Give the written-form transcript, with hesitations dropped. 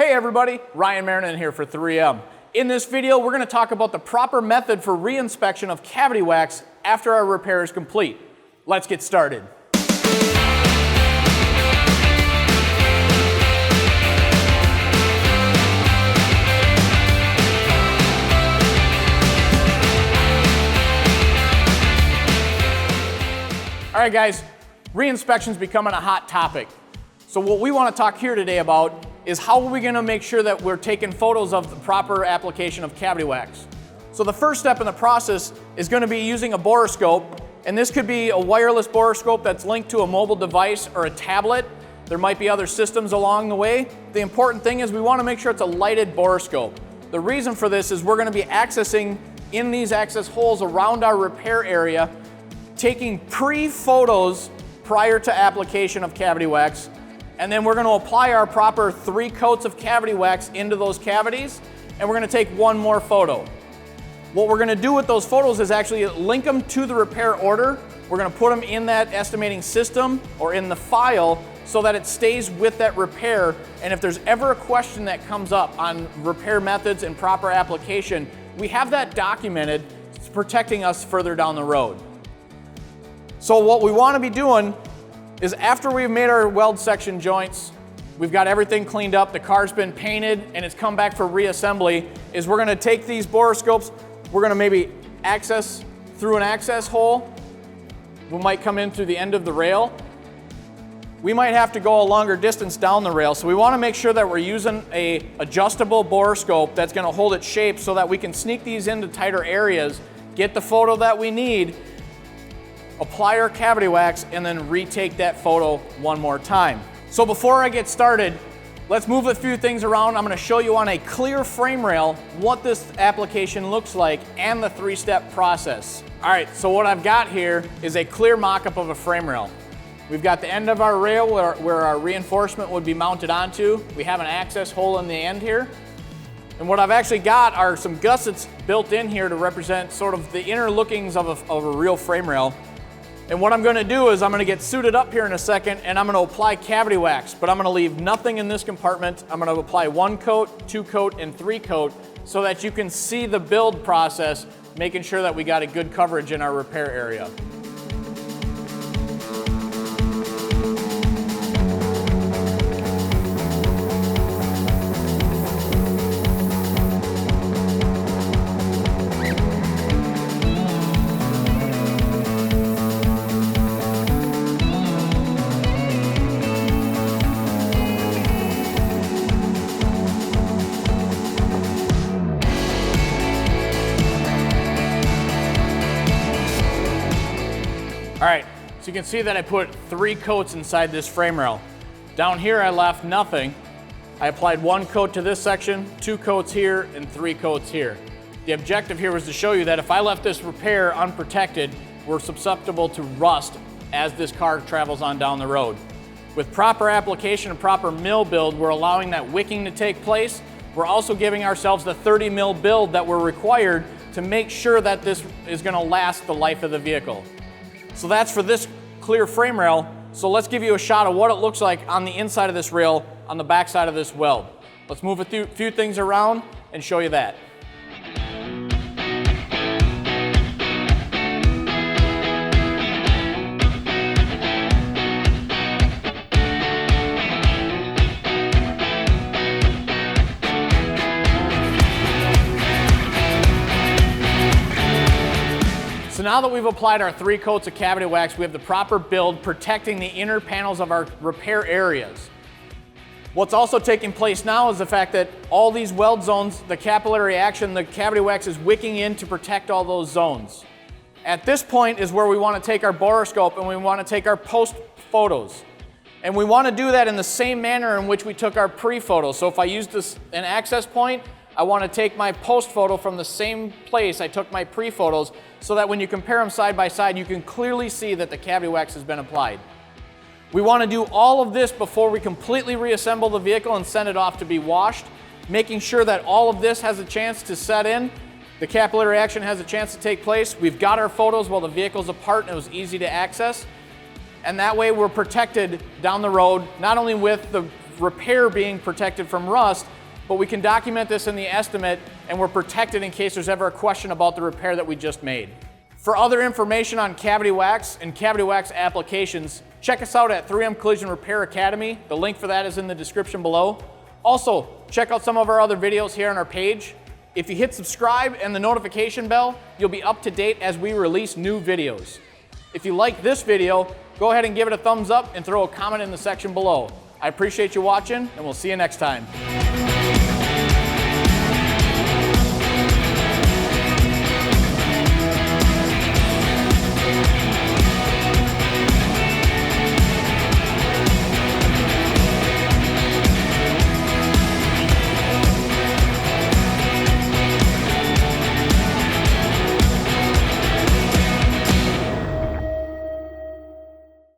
Hey everybody, Ryan Marrinan here for 3M. In this video, we're going to talk about the proper method for reinspection of cavity wax after our repair is complete. Let's get started. All right guys, reinspection is becoming a hot topic. So what we want to talk here today about is how are we going to make sure that we're taking photos of the proper application of cavity wax. So the first step in the process is going to be using a borescope, and this could be a wireless borescope that's linked to a mobile device or a tablet. There might be other systems along the way. The important thing is we want to make sure it's a lighted borescope. The reason for this is we're going to be accessing in these access holes around our repair area, taking pre-photos prior to application of cavity wax, and then we're going to apply our proper 3 coats of cavity wax into those cavities, and we're going to take one more photo. What we're going to do with those photos is actually link them to the repair order. We're going to put them in that estimating system or in the file so that it stays with that repair, and if there's ever a question that comes up on repair methods and proper application, we have that documented, protecting us further down the road. So what we want to be doing is after we've made our weld section joints, we've got everything cleaned up, the car's been painted, and it's come back for reassembly, is we're going to take these borescopes, we're going to maybe access through an access hole. We might come in through the end of the rail. We might have to go a longer distance down the rail, so we want to make sure that we're using a adjustable borescope that's going to hold its shape so that we can sneak these into tighter areas, get the photo that we need, apply our cavity wax, and then retake that photo one more time. So before I get started, let's move a few things around. I'm going to show you on a clear frame rail what this application looks like and the 3-step process. All right, so what I've got here is a clear mock-up of a frame rail. We've got the end of our rail where our reinforcement would be mounted onto. We have an access hole in the end here. And what I've actually got are some gussets built in here to represent sort of the inner lookings of a real frame rail. And what I'm going to do is I'm going to get suited up here in a second, and I'm going to apply cavity wax, but I'm going to leave nothing in this compartment. I'm going to apply 1 coat, 2 coat, and 3 coat so that you can see the build process, making sure that we got a good coverage in our repair area. All right, so you can see that I put 3 coats inside this frame rail. Down here I left nothing. I applied 1 coat to this section, 2 coats here, and 3 coats here. The objective here was to show you that if I left this repair unprotected, we're susceptible to rust as this car travels on down the road. With proper application and proper mill build, we're allowing that wicking to take place. We're also giving ourselves the 30 mil build that we're required to make sure that this is going to last the life of the vehicle. So that's for this clear frame rail. So let's give you a shot of what it looks like on the inside of this rail, on the back side of this weld. Let's move a few things around and show you that. So now that we've applied our 3 coats of cavity wax, we have the proper build protecting the inner panels of our repair areas. What's also taking place now is the fact that all these weld zones, the capillary action, the cavity wax is wicking in to protect all those zones. At this point is where we want to take our borescope and we want to take our post photos. And we want to do that in the same manner in which we took our pre-photos. So if I use an access point, I want to take my post photo from the same place I took my pre-photos so that when you compare them side by side, you can clearly see that the cavity wax has been applied. We want to do all of this before we completely reassemble the vehicle and send it off to be washed, making sure that all of this has a chance to set in, the capillary action has a chance to take place. We've got our photos while the vehicle's apart and it was easy to access. And that way we're protected down the road, not only with the repair being protected from rust, but we can document this in the estimate and we're protected in case there's ever a question about the repair that we just made. For other information on cavity wax and cavity wax applications, check us out at 3M Collision Repair Academy. The link for that is in the description below. Also, check out some of our other videos here on our page. If you hit subscribe and the notification bell, you'll be up to date as we release new videos. If you like this video, go ahead and give it a thumbs up and throw a comment in the section below. I appreciate you watching, and we'll see you next time.